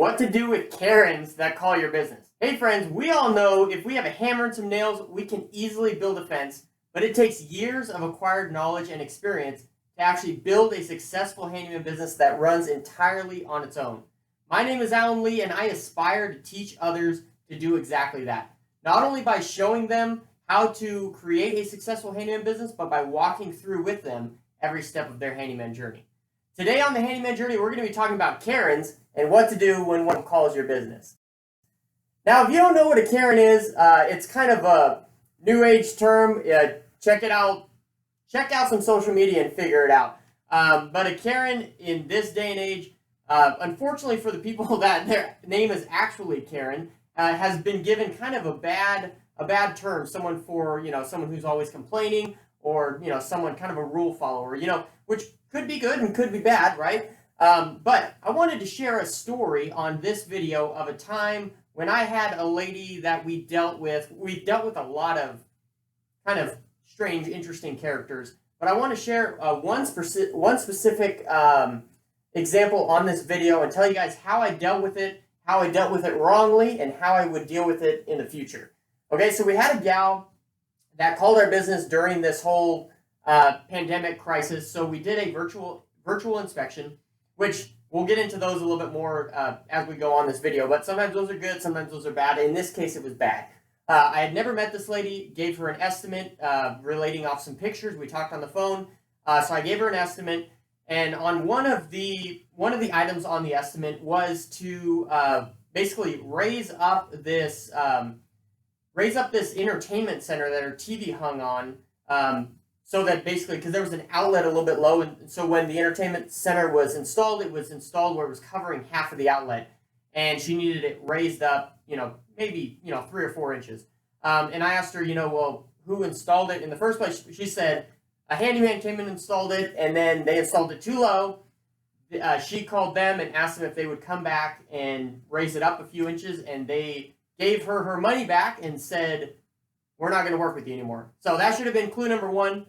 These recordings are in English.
What to do with Karens that call your business. Hey friends, we all know if we have a hammer and some nails, we can easily build a fence, but it takes years of acquired knowledge and experience to actually build a successful handyman business that runs entirely on its own. My name is Alan Lee, and I aspire to teach others to do exactly that. Not only by showing them how to create a successful handyman business, but by walking through with them every step of their handyman journey. Today on the Handyman Journey, we're going to be talking about Karens and what to do when one calls your business. Now, if you don't know what a Karen is, it's kind of a new age term. Check it out. Check out some social media and figure it out. But a Karen in this day and age, unfortunately for the people that their name is actually Karen, has been given kind of a bad term. Someone who's always complaining, or someone kind of a rule follower. Which could be good and could be bad, right? But I wanted to share a story on this video of a time when I had a lady that we dealt with. We dealt with a lot of kind of strange, interesting characters, but I want to share one specific example on this video and tell you guys how I dealt with it, how I dealt with it wrongly, and how I would deal with it in the future. Okay, so we had a gal that called our business during this whole pandemic crisis. So we did a virtual inspection, which we'll get into those a little bit more as we go on this video. But sometimes those are good, sometimes those are bad. In this case, it was bad. I had never met this lady, gave her an estimate relating off some pictures. We talked on the phone. So I gave her an estimate. And on one of the items on the estimate was to basically raise up this entertainment center that her TV hung on. So that basically, because there was an outlet a little bit low, and so when the entertainment center was installed, it was installed where it was covering half of the outlet, and she needed it raised up, maybe 3 or 4 inches. And I asked her, well, who installed it in the first place? She said a handyman came and installed it, and then they installed it too low. She called them and asked them if they would come back and raise it up a few inches, and they gave her her money back and said, we're not going to work with you anymore. So that should have been clue number 1.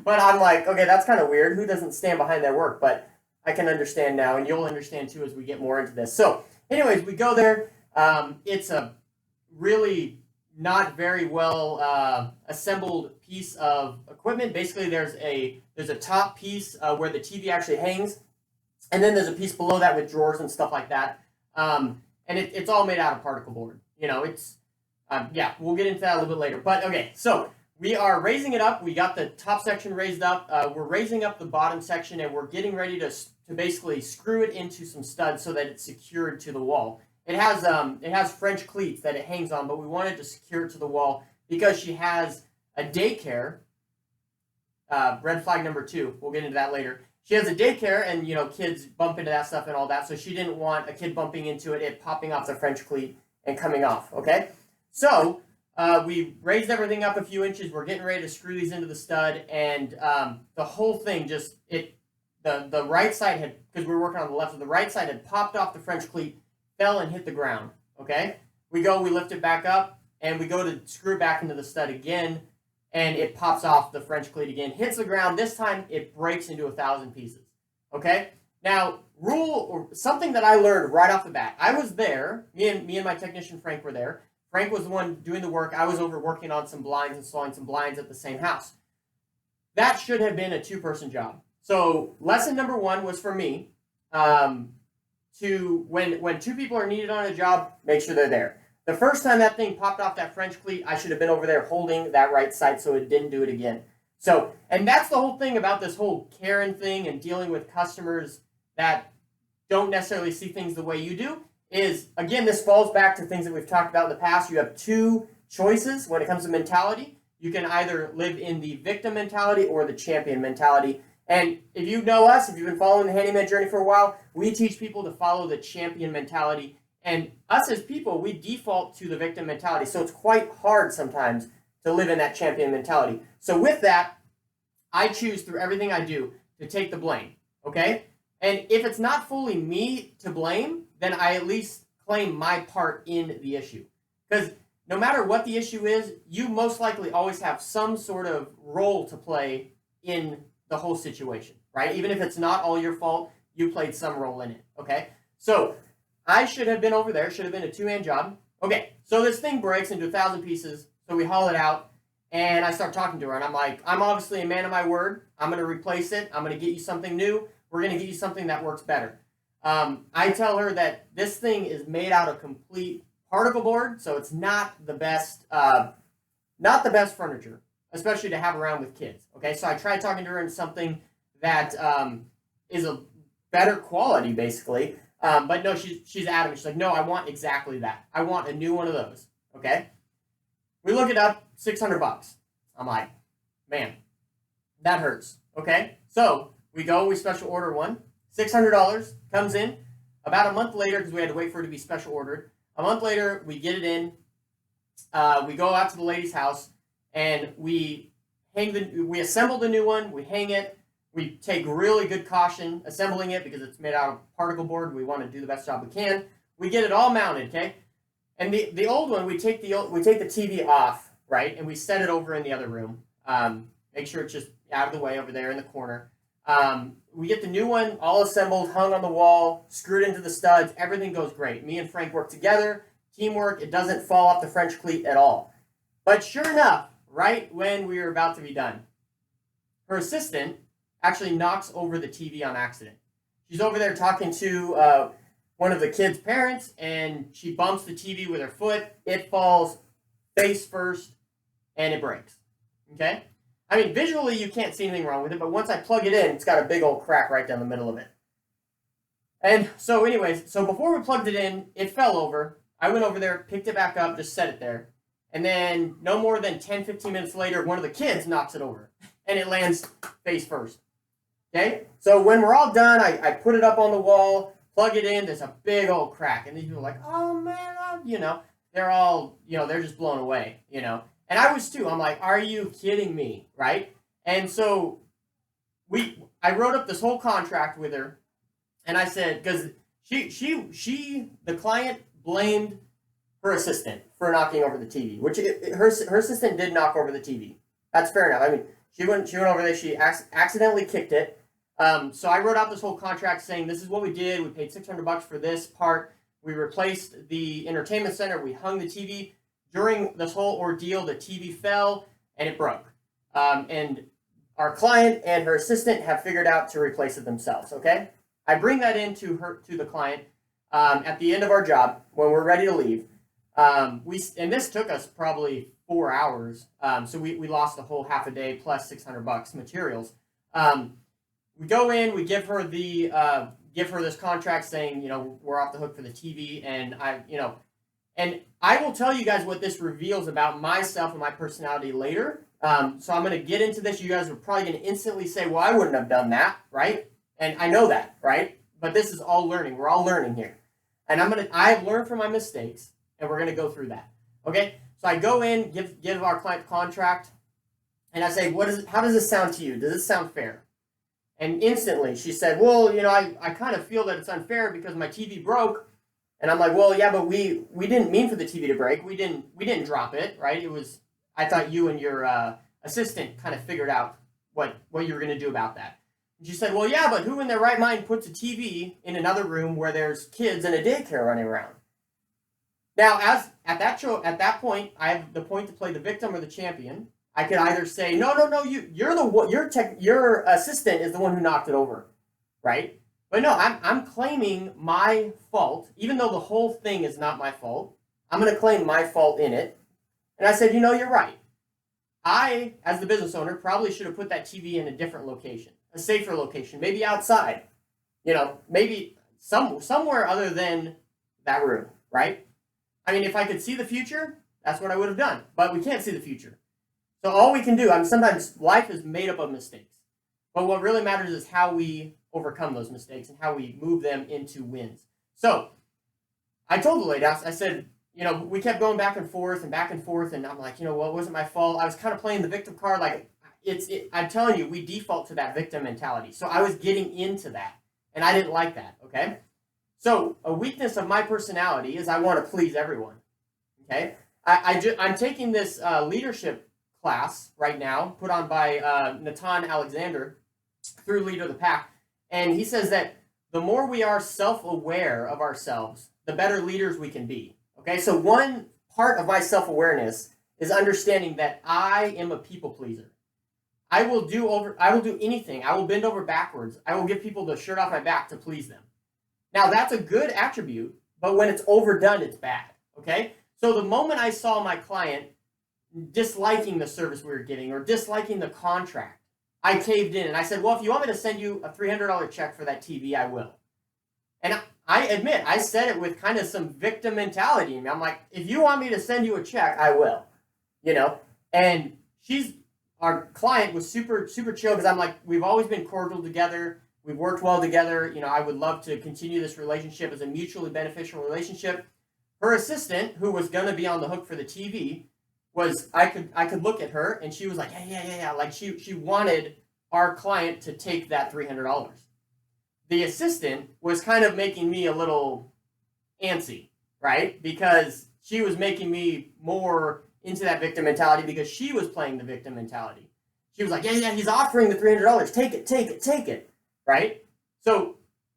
But I'm like, okay, that's kind of weird. Who doesn't stand behind their work? But I can understand now, and you'll understand too as we get more into this. So anyways, we go there. It's a really not very well assembled piece of equipment. Basically, there's a top piece where the TV actually hangs, and then there's a piece below that with drawers and stuff like that. And it's all made out of particle board. We'll get into that a little bit later. But okay, so we are raising it up. We got the top section raised up. We're raising up the bottom section, and we're getting ready to basically screw it into some studs so that it's secured to the wall. It has French cleats that it hangs on, but we wanted to secure it to the wall because she has a daycare. Red flag number 2. We'll get into that later. She has a daycare, and kids bump into that stuff and all that. So she didn't want a kid bumping into it popping off the French cleat and coming off. Okay. So we raised everything up a few inches. We're getting ready to screw these into the stud, and the whole thing the right side had, because we were working on the left, so the right side had popped off the French cleat, fell and hit the ground. Okay, we lift it back up, and we go to screw it back into the stud again, and it pops off the French cleat again, hits the ground. This time it breaks into 1,000 pieces. Okay, now something that I learned right off the bat. I was there. Me and my technician Frank were there. Frank was the one doing the work. I was over working on some blinds, installing some blinds at the same house. That should have been a 2-person job. So lesson number 1 was for me when 2 people are needed on a job, make sure they're there. The first time that thing popped off that French cleat, I should have been over there holding that right side so it didn't do it again. So, and that's the whole thing about this whole Karen thing and dealing with customers that don't necessarily see things the way you do. Is, again, this falls back to things that we've talked about in the past. You have 2 choices when it comes to mentality. You can either live in the victim mentality or the champion mentality. And if you know us, if you've been following the Handyman Journey for a while, we teach people to follow the champion mentality. And us as people, we default to the victim mentality. So it's quite hard sometimes to live in that champion mentality. So with that, I choose through everything I do to take the blame, okay? And if it's not fully me to blame, then I at least claim my part in the issue. Because no matter what the issue is, you most likely always have some sort of role to play in the whole situation, right? Even if it's not all your fault, you played some role in it, okay? So I should have been over there. Should have been a 2-man job. Okay, so this thing breaks into 1,000 pieces. So we haul it out, and I start talking to her, and I'm like, I'm obviously a man of my word. I'm going to replace it. I'm going to get you something new. We're going to get you something that works better. I tell her that this thing is made out of complete particle board, so it's not the best furniture, especially to have around with kids. Okay, so I tried talking to her into something that is a better quality, basically. But no, she's adamant. She's like, no, I want exactly that. I want a new one of those. Okay. We look it up, $600. I'm like, man, that hurts. Okay. So we go, we special order one. $600 comes in. About a month later, because we had to wait for it to be special ordered. A month later, we get it in. We go out to the lady's house, and we assemble the new one. We hang it. We take really good caution assembling it because it's made out of particle board. We want to do the best job we can. We get it all mounted, okay? And the old one, we take the TV off, right? And we set it over in the other room. Make sure it's just out of the way over there in the corner. We get the new one all assembled, hung on the wall, screwed into the studs. Everything goes great. Me and Frank work together. Teamwork. It doesn't fall off the French cleat at all. But sure enough, right when we were about to be done, her assistant actually knocks over the TV on accident. She's over there talking to one of the kids' parents, and she bumps the TV with her foot. It falls face first, and it breaks. Okay? I mean, visually, you can't see anything wrong with it, but once I plug it in, it's got a big old crack right down the middle of it. And so anyways, so before we plugged it in, it fell over. I went over there, picked it back up, just set it there. And then no more than 10, 15 minutes later, one of the kids knocks it over, and it lands face first. Okay, so when we're all done, I put it up on the wall, plug it in, there's a big old crack. And these people are like, oh man, they're all, they're just blown away, And I was too. I'm like, are you kidding me, right? And so I wrote up this whole contract with her, and I said, because the client blamed her assistant for knocking over the TV, which her assistant did knock over the TV. That's fair enough. I mean, she went over there, she accidentally kicked it. So I wrote out this whole contract saying this is what we did. We paid $600 for this part. We replaced the entertainment center. We hung the TV. During this whole ordeal, the TV fell and it broke. And our client and her assistant have figured out to replace it themselves. Okay, I bring that to the client at the end of our job when we're ready to leave. And this took us probably 4 hours. So we lost the whole half a day plus $600 materials. We go in, we give her this contract saying, we're off the hook for the TV, and I will tell you guys what this reveals about myself and my personality later. So I'm going to get into this. You guys are probably going to instantly say, well, I wouldn't have done that, right? And I know that, right? But this is all learning. We're all learning here. And I've learned from my mistakes, and we're going to go through that. Okay? So I go in, give our client the contract, and I say, how does this sound to you? Does this sound fair? And instantly she said, well, I kind of feel that it's unfair because my TV broke. And I'm like, well, yeah, but we didn't mean for the TV to break. We didn't drop it, right? I thought you and your assistant kind of figured out what you were going to do about that. And she said, well, yeah, but who in their right mind puts a TV in another room where there's kids and a daycare running around? Now, at that point, I have the point to play the victim or the champion. I could either say, no, your assistant is the one who knocked it over, right? But no, I'm claiming my fault, even though the whole thing is not my fault. I'm going to claim my fault in it. And I said, you're right. I, as the business owner, probably should have put that TV in a different location, a safer location, maybe outside, maybe somewhere other than that room, right? I mean, if I could see the future, that's what I would have done. But we can't see the future. So all we can do, sometimes life is made up of mistakes. But what really matters is how we overcome those mistakes and how we move them into wins. So I told the lady, I said, we kept going back and forth, and I'm like, what wasn't my fault? I was kind of playing the victim card. Like, I'm telling you, we default to that victim mentality. So I was getting into that, and I didn't like that, okay? So a weakness of my personality is I want to please everyone, okay? I'm taking this leadership class right now, put on by Natan Alexander through Leader of the Pack. And he says that the more we are self-aware of ourselves, the better leaders we can be. Okay, so one part of my self-awareness is understanding that I am a people pleaser. I will do anything. I will bend over backwards. I will give people the shirt off my back to please them. Now that's a good attribute, but when it's overdone, it's bad. Okay? So the moment I saw my client disliking the service we were getting or disliking the contract, I caved in and I said, well, if you want me to send you a $300 check for that TV, I will. And I admit, I said it with kind of some victim mentality in me. I'm like, if you want me to send you a check, I will. You know? And our client was super, super chill because I'm like, we've always been cordial together. We've worked well together. You know, I would love to continue this relationship as a mutually beneficial relationship. Her assistant, who was going to be on the hook for the TV, I could look at her and she was like, yeah. Like she wanted our client to take that $300. The assistant was kind of making me a little antsy, right? Because she was making me more into that victim mentality because she was playing the victim mentality. She was like, yeah, he's offering the $300. Take it, right? So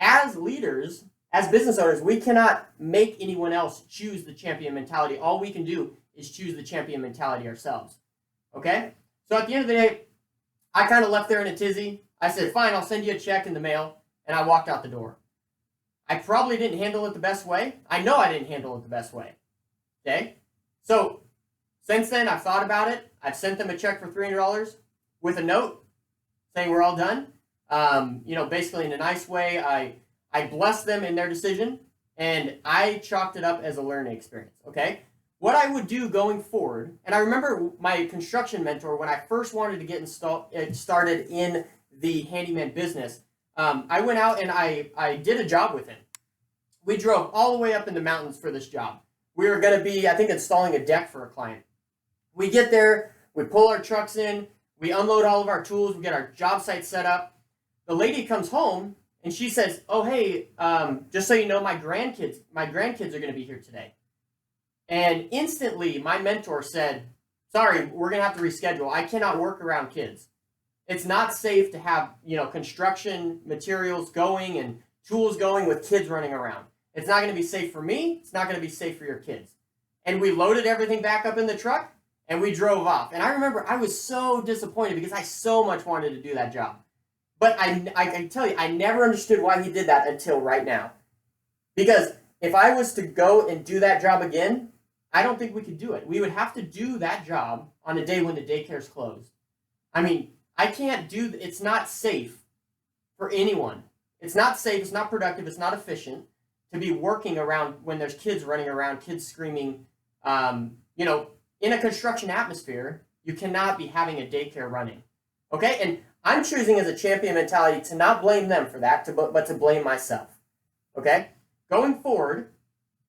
as leaders, as business owners, we cannot make anyone else choose the champion mentality. All we can do is choose the champion mentality ourselves, okay? So at the end of the day, I kind of left there in a tizzy. I said, fine, I'll send you a check in the mail, and I walked out the door. I probably didn't handle it the best way. I know I didn't handle it the best way, okay? So since then, I've thought about it. I've sent them a check for $300 with a note saying we're all done. Basically in a nice way. I blessed them in their decision, and I chalked it up as a learning experience, okay? What I would do going forward, and I remember my construction mentor, when I first wanted to get started in the handyman business, I went out and I did a job with him. We drove all the way up in the mountains for this job. We were going to be, I think, installing a deck for a client. We get there, we pull our trucks in, we unload all of our tools, we get our job site set up. The lady comes home and she says, oh, hey, just so you know, my grandkids are going to be here today. And instantly my mentor said, sorry, we're going to have to reschedule. I cannot work around kids. It's not safe to have, construction materials going and tools going with kids running around. It's not going to be safe for me. It's not going to be safe for your kids. And we loaded everything back up in the truck and we drove off. And I remember I was so disappointed because I so much wanted to do that job. But I can tell you, I never understood why he did that until right now. Because if I was to go and do that job again, I don't think we could do it. We would have to do that job on a day when the daycare's closed. I mean, it's not safe for anyone. It's not safe, it's not productive, it's not efficient to be working around when there's kids running around, kids screaming. In a construction atmosphere, you cannot be having a daycare running. Okay? And I'm choosing as a champion mentality to not blame them for that, but to blame myself. Okay? Going forward,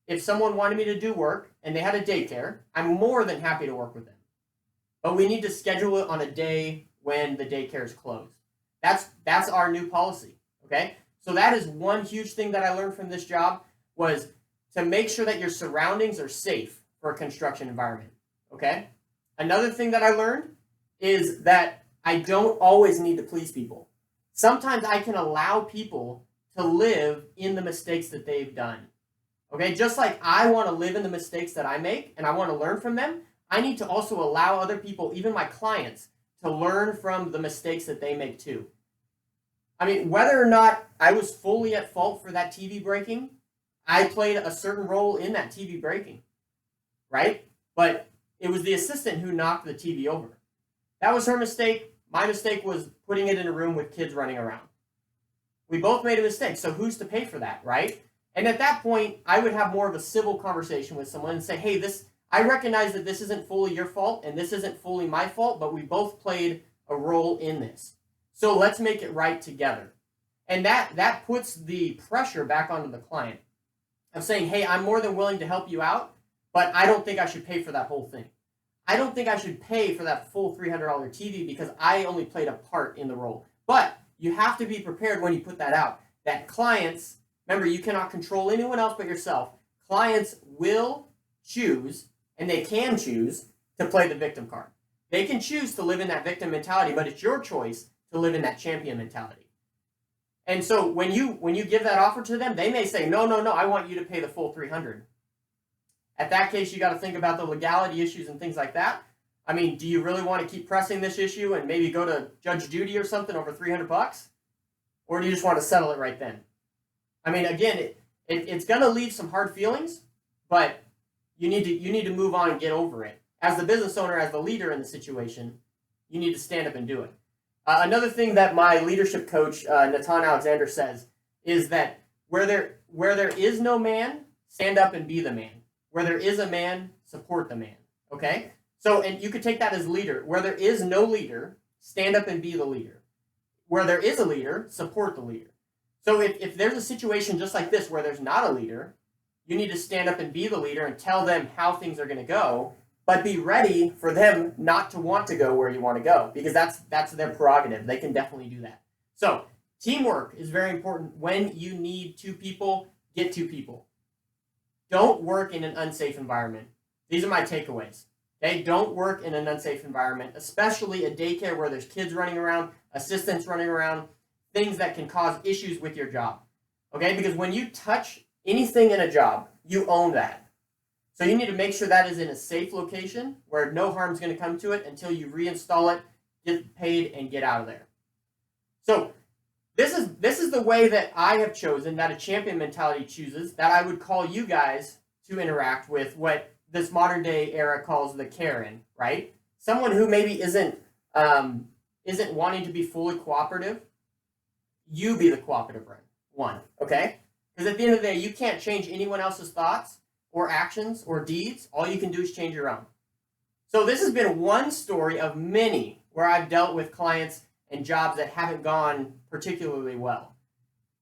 if someone wanted me to do work and they had a daycare, I'm more than happy to work with them. But we need to schedule it on a day when the daycare is closed. That's our new policy. Okay? So that is one huge thing that I learned from this job, was to make sure that your surroundings are safe for a construction environment. Okay? Another thing that I learned is that I don't always need to please people. Sometimes I can allow people to live in the mistakes that they've done. Okay? Just like I want to live in the mistakes that I make and I want to learn from them, I need to also allow other people, even my clients, to learn from the mistakes that they make too. I mean, whether or not I was fully at fault for that TV breaking, I played a certain role in that TV breaking, right? But it was the assistant who knocked the TV over. That was her mistake. My mistake was putting it in a room with kids running around. We both made a mistake, so who's to pay for that, right? And at that point, I would have more of a civil conversation with someone and say, hey, I recognize that this isn't fully your fault and this isn't fully my fault, but we both played a role in this. So let's make it right together. And that puts the pressure back onto the client of saying, hey, I'm more than willing to help you out, but I don't think I should pay for that whole thing. I don't think I should pay for that full $300 TV because I only played a part in the role. But you have to be prepared when you put that out, that clients, remember, you cannot control anyone else but yourself. Clients will choose, and they can choose, to play the victim card. They can choose to live in that victim mentality, but it's your choice to live in that champion mentality. And so when you give that offer to them, they may say, no, I want you to pay the full $300. At that case, you got to think about the legality issues and things like that. I mean, do you really want to keep pressing this issue and maybe go to Judge Judy or something over $300? Or do you just want to settle it right then? I mean, again, it's going to leave some hard feelings, but you need to move on and get over it. As the business owner, as the leader in the situation, you need to stand up and do it. Another thing that my leadership coach, Natan Alexander, says is that where there is no man, stand up and be the man. Where there is a man, support the man. Okay? So, and you could take that as leader. Where there is no leader, stand up and be the leader. Where there is a leader, support the leader. So if there's a situation just like this where there's not a leader, you need to stand up and be the leader and tell them how things are going to go, but be ready for them not to want to go where you want to go, because that's their prerogative. They can definitely do that. So teamwork is very important. When you need two people, get two people. Don't work in an unsafe environment. These are my takeaways. Okay, don't work in an unsafe environment, especially a daycare where there's kids running around, assistants running around, things that can cause issues with your job. Okay, because when you touch anything in a job, you own that. So you need to make sure that is in a safe location where no harm is going to come to it until you reinstall it, get paid, and get out of there. So this is the way that I have chosen, that a champion mentality chooses, that I would call you guys to interact with what this modern day era calls the Karen, right? Someone who maybe isn't wanting to be fully cooperative. You be the cooperative one, okay? Because at the end of the day, you can't change anyone else's thoughts or actions or deeds. All you can do is change your own. So this has been one story of many where I've dealt with clients and jobs that haven't gone particularly well.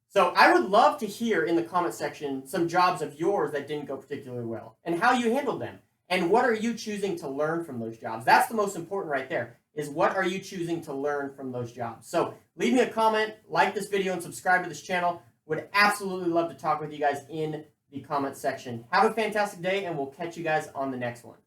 So I would love to hear in the comment section some jobs of yours that didn't go particularly well and how you handled them. And what are you choosing to learn from those jobs? That's the most important right there, is what are you choosing to learn from those jobs? So leave me a comment, like this video, and subscribe to this channel. Would absolutely love to talk with you guys in the comment section. Have a fantastic day, and we'll catch you guys on the next one.